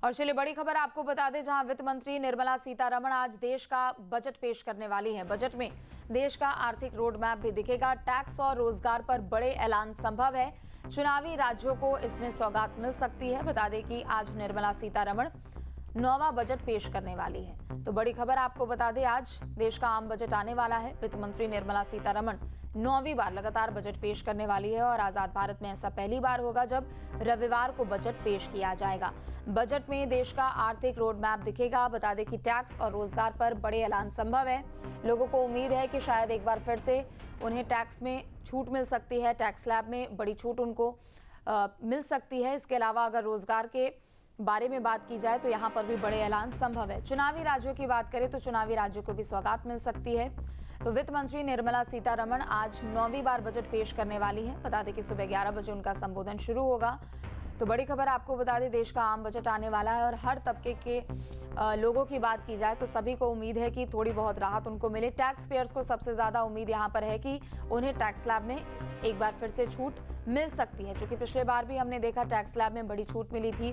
और चलिए बड़ी खबर आपको बता दें, जहां वित्त मंत्री निर्मला सीतारमण आज देश का बजट पेश करने वाली है। बजट में देश का आर्थिक रोड मैप भी दिखेगा। टैक्स और रोजगार पर बड़े ऐलान संभव है। चुनावी राज्यों को इसमें सौगात मिल सकती है। बता दें कि आज निर्मला सीतारमण 9वां बजट पेश करने वाली है। तो बड़ी खबर आपको बता दें, आज देश का आम बजट आने वाला है। वित्त मंत्री निर्मला सीतारमण 9वीं बार लगातार बजट पेश करने वाली है और आजाद भारत में ऐसा पहली बार होगा जब रविवार को बजट पेश किया जाएगा। बजट में देश का आर्थिक रोड मैप दिखेगा। बता दें कि टैक्स और रोजगार पर बड़े ऐलान संभव है। लोगों को उम्मीद है कि शायद एक बार फिर से उन्हें टैक्स में छूट मिल सकती है। टैक्स स्लैब में बड़ी छूट उनको मिल सकती है। इसके अलावा अगर रोजगार के बारे में बात की जाए तो यहाँ पर भी बड़े ऐलान संभव है। चुनावी राज्यों की बात करें तो चुनावी राज्यों को भी सौगात मिल सकती है। तो वित्त मंत्री निर्मला सीतारमण आज 9वीं बार बजट पेश करने वाली है। बता दें कि सुबह 11 बजे उनका संबोधन शुरू होगा। तो बड़ी खबर आपको बता दें, देश का आम बजट आने वाला है और हर तबके के लोगों की बात की जाए तो सभी को उम्मीद है कि थोड़ी बहुत राहत उनको मिले। टैक्स पेयर्स को सबसे ज्यादा उम्मीद यहाँ पर है कि उन्हें टैक्स स्लैब में एक बार फिर से छूट मिल सकती है, क्योंकि पिछले बार भी हमने देखा टैक्स स्लैब में बड़ी छूट मिली थी।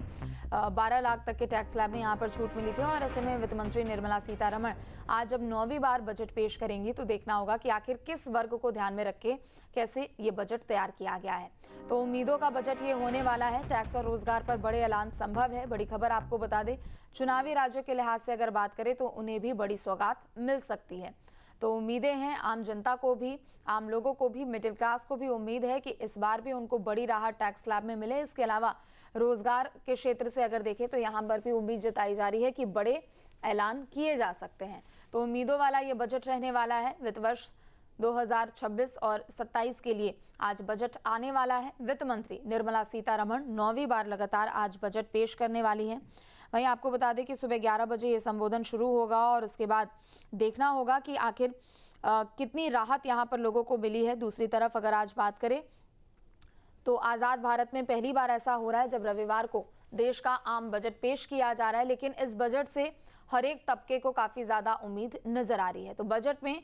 12 लाख तक के टैक्स स्लैब में यहाँ पर छूट मिली थी। और ऐसे में वित्त मंत्री निर्मला सीतारमण आज जब 9वीं बार बजट पेश करेंगी तो देखना होगा कि आखिर किस वर्ग को ध्यान में रख के कैसे ये बजट तैयार किया गया है। तो उम्मीदों का बजट ये होने वाला है। टैक्स और रोजगार पर बड़े ऐलान संभव है। बड़ी खबर आपको बता दें, चुनावी राज्यों के लिहाज से अगर बात करें तो उन्हें भी बड़ी सौगात मिल सकती है। तो उम्मीदें हैं आम जनता को भी, आम लोगों को भी, मिडिल क्लास को भी उम्मीद है कि इस बार भी उनको बड़ी राहत टैक्स स्लैब में मिले। इसके अलावा रोजगार के क्षेत्र से अगर देखें तो यहाँ पर भी उम्मीद जताई जा रही है कि बड़े ऐलान किए जा सकते हैं। तो उम्मीदों वाला ये बजट रहने वाला है। वित्त वर्ष 2026 और 27 के लिए आज बजट आने वाला है। वित्त मंत्री निर्मला सीतारमण 9वीं बार लगातार आज बजट पेश करने वाली है। वहीं आपको बता दें कि सुबह 11 बजे ये संबोधन शुरू होगा और उसके बाद देखना होगा कि आखिर कितनी राहत यहाँ पर लोगों को मिली है। दूसरी तरफ अगर आज बात करें तो आज़ाद भारत में पहली बार ऐसा हो रहा है जब रविवार को देश का आम बजट पेश किया जा रहा है, लेकिन इस बजट से हर एक तबके को काफ़ी ज़्यादा उम्मीद नजर आ रही है। तो बजट में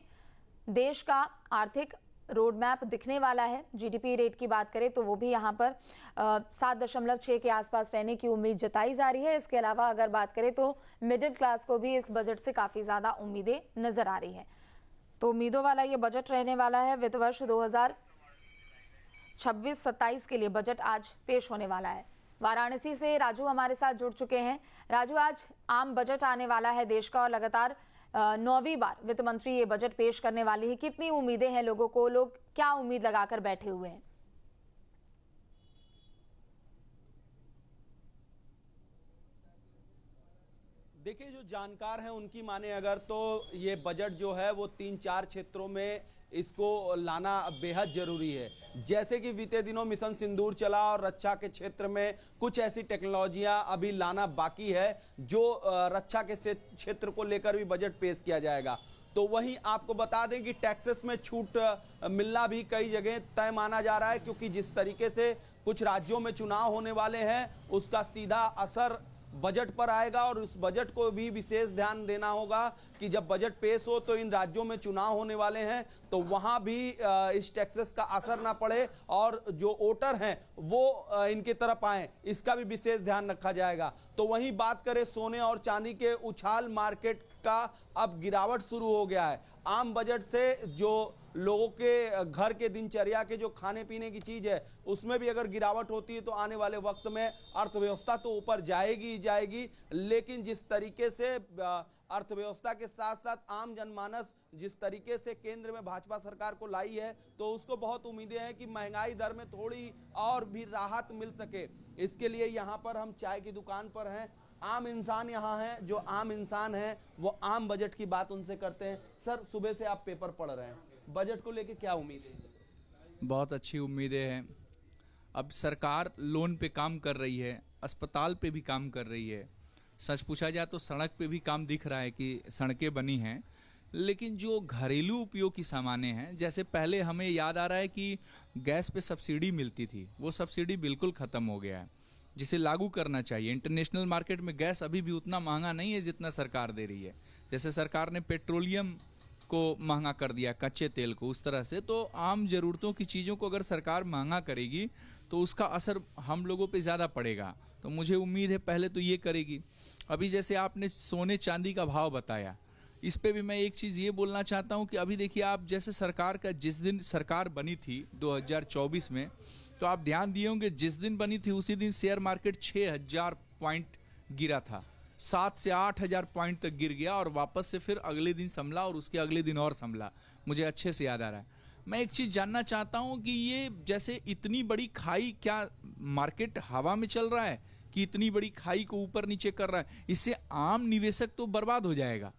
देश का आर्थिक रोड मैप दिखने वाला है। जीडीपी रेट की बात करें तो वो भी यहाँ पर 7.6 के आसपास रहने की उम्मीद जताई जा रही है। इसके अलावा अगर बात करें तो मिडिल क्लास को भी इस बजट से काफ़ी ज़्यादा उम्मीदें नजर आ रही है। तो उम्मीदों वाला ये बजट रहने वाला है। वित्त वर्ष 2026-27 के लिए बजट आज पेश होने वाला है। वाराणसी से राजू हमारे साथ जुड़ चुके हैं। राजू, आज आम बजट आने वाला है देश का और लगातार 9वीं बार वित्त मंत्री ये बजट पेश करने वाली है। कितनी उम्मीदें हैं लोगों को, लोग क्या उम्मीद लगाकर बैठे हुए हैं? देखिए, जो जानकार हैं उनकी माने अगर तो ये बजट जो है वो 3-4 क्षेत्रों में इसको लाना बेहद जरूरी है। जैसे कि बीते दिनों मिशन सिंदूर चला और रक्षा के क्षेत्र में कुछ ऐसी टेक्नोलॉजियां अभी लाना बाकी है जो रक्षा के क्षेत्र को लेकर भी बजट पेश किया जाएगा। तो वहीं आपको बता दें कि टैक्सेस में छूट मिलना भी कई जगह तय माना जा रहा है, क्योंकि जिस तरीके से कुछ राज्यों में चुनाव होने वाले हैं उसका सीधा असर बजट पर आएगा। और उस बजट को भी विशेष ध्यान देना होगा कि जब बजट पेश हो तो इन राज्यों में चुनाव होने वाले हैं तो वहां भी इस टैक्सेस का असर ना पड़े और जो वोटर हैं वो इनकी तरफ आए, इसका भी विशेष ध्यान रखा जाएगा। तो वहीं बात करें सोने और चांदी के उछाल मार्केट का अब गिरावट शुरू हो गया है। आम बजट से जो लोगों के घर के दिनचर्या के जो खाने पीने की चीज है उसमें भी अगर गिरावट होती है तो आने वाले वक्त में अर्थव्यवस्था तो ऊपर जाएगी ही जाएगी, लेकिन जिस तरीके से अर्थव्यवस्था के साथ साथ आम जनमानस जिस तरीके से केंद्र में भाजपा सरकार को लाई है तो उसको बहुत उम्मीदें हैं कि महंगाई दर में थोड़ी और भी राहत मिल सके। इसके लिए यहाँ पर हम चाय की दुकान पर हैं, आम इंसान यहाँ हैं, जो आम इंसान हैं वो आम बजट की बात उनसे करते हैं। सर, सुबह से आप पेपर पढ़ रहे हैं, बजट को लेके क्या उम्मीदें हैं? बहुत अच्छी उम्मीदें हैं। अब सरकार लोन पे काम कर रही है, अस्पताल पे भी काम कर रही है। सच पूछा जाए तो सड़क पे भी काम दिख रहा है कि सड़कें बनी हैं, लेकिन जो घरेलू उपयोग की सामानें हैं, जैसे पहले हमें याद आ रहा है कि गैस पे सब्सिडी मिलती थी, वो सब्सिडी बिल्कुल ख़त्म हो गया है, जिसे लागू करना चाहिए। इंटरनेशनल मार्केट में गैस अभी भी उतना महंगा नहीं है जितना सरकार दे रही है। जैसे सरकार ने पेट्रोलियम को महंगा कर दिया, कच्चे तेल को, उस तरह से तो आम जरूरतों की चीज़ों को अगर सरकार महंगा करेगी तो उसका असर हम लोगों पे ज़्यादा पड़ेगा। तो मुझे उम्मीद है पहले तो ये करेगी। अभी जैसे आपने सोने चांदी का भाव बताया, इस पे भी मैं एक चीज़ ये बोलना चाहता हूँ कि अभी देखिए आप, जैसे सरकार का जिस दिन सरकार बनी थी 2024 में, तो आप ध्यान दिए होंगे जिस दिन बनी थी उसी दिन शेयर मार्केट 6000 पॉइंट गिरा था, 7 से 8000 पॉइंट तक गिर गया और वापस से फिर अगले दिन संभला और उसके अगले दिन और संभला, मुझे अच्छे से याद आ रहा है। मैं एक चीज़ जानना चाहता हूँ कि ये जैसे इतनी बड़ी खाई, क्या मार्केट हवा में चल रहा है कि इतनी बड़ी खाई को ऊपर नीचे कर रहा है? इससे आम निवेशक तो बर्बाद हो जाएगा,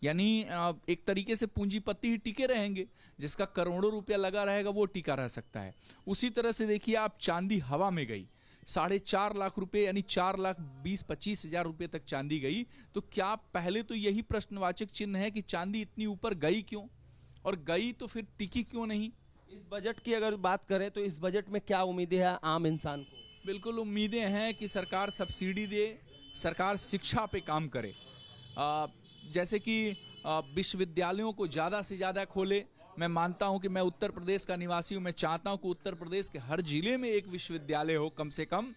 यानी एक तरीके से पूंजीपति ही टिके रहेंगे, जिसका करोड़ों रुपया लगा रहेगा वो टिका रह सकता है। उसी तरह से देखिए आप, चांदी हवा में गई, 4.5 लाख रुपए यानी 4,20,25 हजार रुपए तक चांदी गई। तो क्या पहले तो यही प्रश्नवाचक चिन्ह है कि चांदी इतनी ऊपर गई क्यों, और गई तो फिर टिकी क्यों नहीं? इस बजट की अगर बात करें तो इस बजट में क्या उम्मीदें हैं आम इंसान को? बिल्कुल उम्मीदें हैं कि सरकार सब्सिडी दे, सरकार शिक्षा पे काम करे, जैसे कि विश्वविद्यालयों को ज़्यादा से ज़्यादा खोले। मैं मानता हूं कि मैं उत्तर प्रदेश का निवासी हूं, मैं चाहता हूं कि उत्तर प्रदेश के हर जिले में एक विश्वविद्यालय हो कम से कम,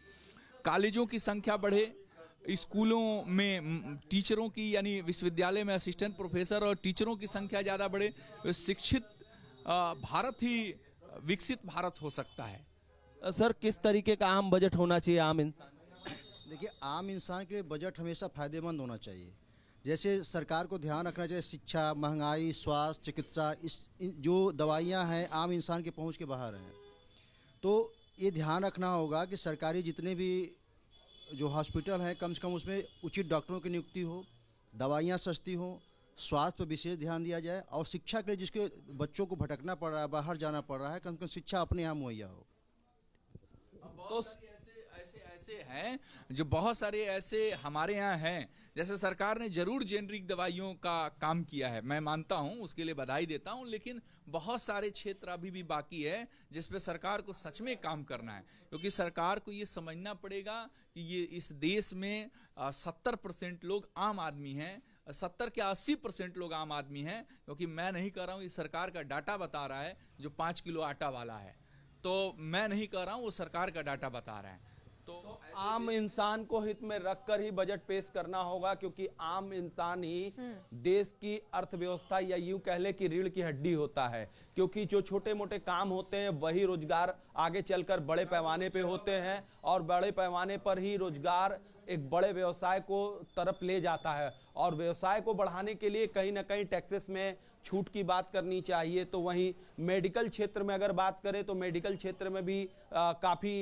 कॉलेजों की संख्या बढ़े, स्कूलों में टीचरों की, यानी विश्वविद्यालय में असिस्टेंट प्रोफेसर और टीचरों की संख्या ज़्यादा बढ़े। शिक्षित भारत ही विकसित भारत हो सकता है। सर, किस तरीके का आम बजट होना चाहिए आम इंसान? देखिए, आम इंसान के लिए बजट हमेशा फायदेमंद होना चाहिए। जैसे सरकार को ध्यान रखना चाहिए, शिक्षा, महंगाई, स्वास्थ्य, चिकित्सा, जो दवाइयाँ हैं आम इंसान के पहुंच के बाहर हैं, तो ये ध्यान रखना होगा कि सरकारी जितने भी जो हॉस्पिटल हैं कम से कम उसमें उचित डॉक्टरों की नियुक्ति हो, दवाइयाँ सस्ती हो, स्वास्थ्य पर विशेष ध्यान दिया जाए, और शिक्षा के लिए जिसके बच्चों को भटकना पड़ रहा है, बाहर जाना पड़ रहा है, कम से कम शिक्षा अपने यहाँ मुहैया हो। तो ऐसे हैं जो बहुत सारे ऐसे हमारे यहाँ हैं, जैसे सरकार ने जरूर जेनरिक दवाइयों का काम किया है, मैं मानता हूँ, उसके लिए बधाई देता हूँ, लेकिन बहुत सारे क्षेत्र अभी भी बाकी है जिस पे सरकार को सच में काम करना है। क्योंकि सरकार को ये समझना पड़ेगा कि ये इस देश में 70% लोग आम आदमी हैं, 70 के 80% लोग आम आदमी हैं। क्योंकि मैं नहीं कह रहा हूँ, ये सरकार का डाटा बता रहा है, जो 5 किलो आटा वाला है, तो मैं नहीं कह रहा हूँ, वो सरकार का डाटा बता रहा है। तो आम इंसान को हित में रखकर ही बजट पेश करना होगा, क्योंकि आम इंसान ही देश की अर्थव्यवस्था, या यूं कह ले कि रीढ़ की हड्डी होता है। क्योंकि जो छोटे मोटे काम होते हैं वही रोजगार आगे चलकर बड़े पैमाने पे होते हैं, और बड़े पैमाने पर ही रोजगार एक बड़े व्यवसाय को तरफ ले जाता है। और व्यवसाय को बढ़ाने के लिए कहीं ना कहीं टैक्सेस में छूट की बात करनी चाहिए। तो वहीं मेडिकल क्षेत्र में अगर बात करें तो मेडिकल क्षेत्र में भी काफ़ी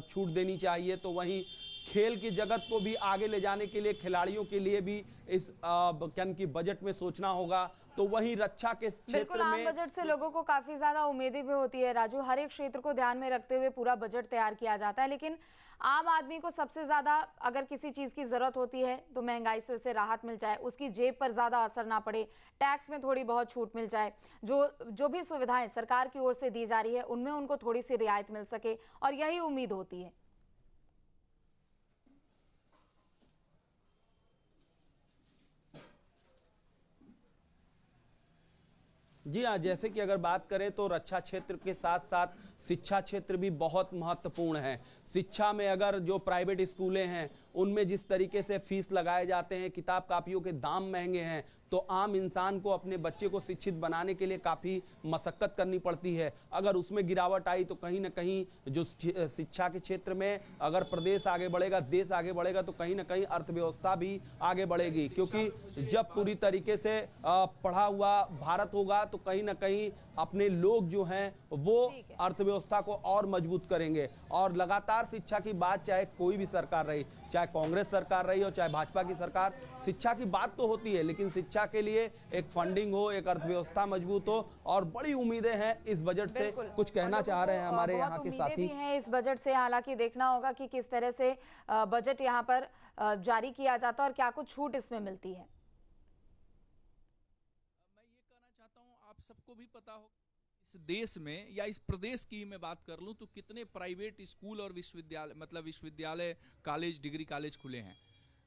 छूट देनी चाहिए। तो वहीं खेल की जगत को भी आगे ले जाने के लिए, खिलाड़ियों के लिए भी इस की बजट में सोचना होगा। तो वहीं रक्षा के बिल्कुल, क्षेत्र आम में बजट से लोगों को काफी ज्यादा उम्मीदें भी होती है राजू। हर एक क्षेत्र को ध्यान में रखते हुए पूरा बजट तैयार किया जाता है, लेकिन आम आदमी को सबसे ज्यादा अगर किसी चीज की जरूरत होती है तो महंगाई से उसे राहत मिल जाए, उसकी जेब पर ज्यादा असर ना पड़े, टैक्स में थोड़ी बहुत छूट मिल जाए, जो भी सुविधाएं सरकार की ओर से दी जा रही है उनमें उनको थोड़ी सी रियायत मिल सके, और यही उम्मीद होती है। जी हाँ, जैसे कि अगर बात करें तो रक्षा क्षेत्र के साथ साथ शिक्षा क्षेत्र भी बहुत महत्वपूर्ण है। शिक्षा में अगर जो प्राइवेट स्कूलें हैं उनमें जिस तरीके से फीस लगाए जाते हैं, किताब कापियों के दाम महंगे हैं, तो आम इंसान को अपने बच्चे को शिक्षित बनाने के लिए काफ़ी मशक्कत करनी पड़ती है। अगर उसमें गिरावट आई तो कहीं ना कहीं जो शिक्षा के क्षेत्र में अगर प्रदेश आगे बढ़ेगा, देश आगे बढ़ेगा, तो कहीं ना कहीं अर्थव्यवस्था भी आगे बढ़ेगी। क्योंकि जब पूरी तरीके से पढ़ा हुआ भारत होगा तो कहीं ना कहीं अपने लोग जो हैं वो अर्थव्यवस्था को और मजबूत करेंगे। और लगातार शिक्षा की बात चाहे कोई भी सरकार रही, चाहे कांग्रेस सरकार रही हो, चाहे भाजपा की सरकार, शिक्षा की बात तो होती है, लेकिन शिक्षा के लिए एक फंडिंग हो, एक अर्थव्यवस्था मजबूत हो, और बड़ी उम्मीदें हैं इस बजट से। कुछ कहना चाह रहे हैं हमारे यहाँ के साथी भी हैं इस बजट से। हालांकि देखना होगा कि किस तरह से बजट यहाँ पर जारी किया जाता है और क्या कुछ छूट इसमें मिलती है। मैं ये कहना चाहता हूँ, आप सबको भी पता हो इस देश में या इस प्रदेश की मैं बात कर लूं तो कितने प्राइवेट स्कूल और विश्वविद्यालय, मतलब विश्वविद्यालय, कॉलेज, डिग्री कॉलेज खुले हैं।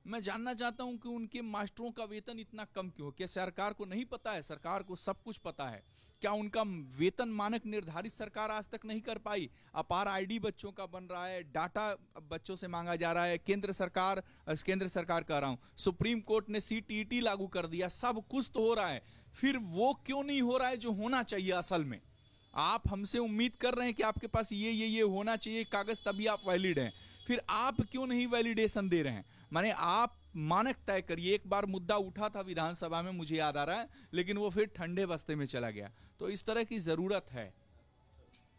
मैं जानना चाहता हूं कि उनके मास्टरों का वेतन इतना कम क्यों? क्या सरकार को नहीं पता है? सरकार को सब कुछ पता है। क्या उनका वेतन मानक निर्धारित सरकार आज तक नहीं कर पाई? अपार आईडी बच्चों का बन रहा है, डाटा बच्चों से मांगा जा रहा है। केंद्र सरकार कह रहा हूं, सुप्रीम कोर्ट ने CTET लागू कर दिया, सब कुछ तो हो रहा है, फिर वो क्यों नहीं हो रहा है जो होना चाहिए? असल में आप हमसे उम्मीद कर रहे हैं कि आपके पास ये होना चाहिए कागज, तभी आप वैलिड हैं, फिर आप क्यों नहीं वैलिडेशन दे रहे हैं? माने आप मानक तय करिए। एक बार मुद्दा उठा था विधानसभा में, मुझे याद आ रहा है, लेकिन वो फिर ठंडे बस्ते में चला गया। तो इस तरह की जरूरत है।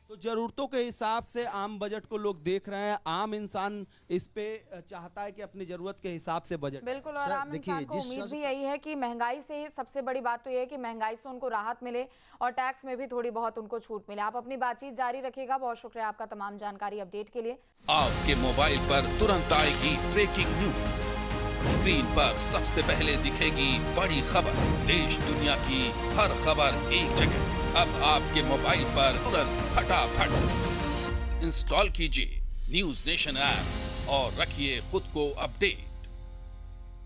तो जरूरतों के हिसाब से आम बजट को लोग देख रहे हैं। आम इंसान इस पे चाहता है कि अपनी जरूरत के हिसाब से बजट। बिल्कुल, और सर, आम देखिए, इंसान को जिस उम्मीद तरह भी से- यही है कि महंगाई से सबसे बड़ी बात तो ये है कि महंगाई से उनको राहत मिले और टैक्स में भी थोड़ी बहुत उनको छूट मिले। आप अपनी बातचीत जारी रखिएगा। बहुत शुक्रिया आपका तमाम जानकारी अपडेट के लिए। आपके मोबाइल पर तुरंत आएगी ब्रेकिंग न्यूज। स्क्रीन पर सबसे पहले दिखेगी बड़ी खबर। देश दुनिया की हर खबर एक जगह। अब आपके मोबाइल पर तुरंत फटाफट इंस्टॉल कीजिए न्यूज नेशन ऐप और रखिए खुद को अपडेट।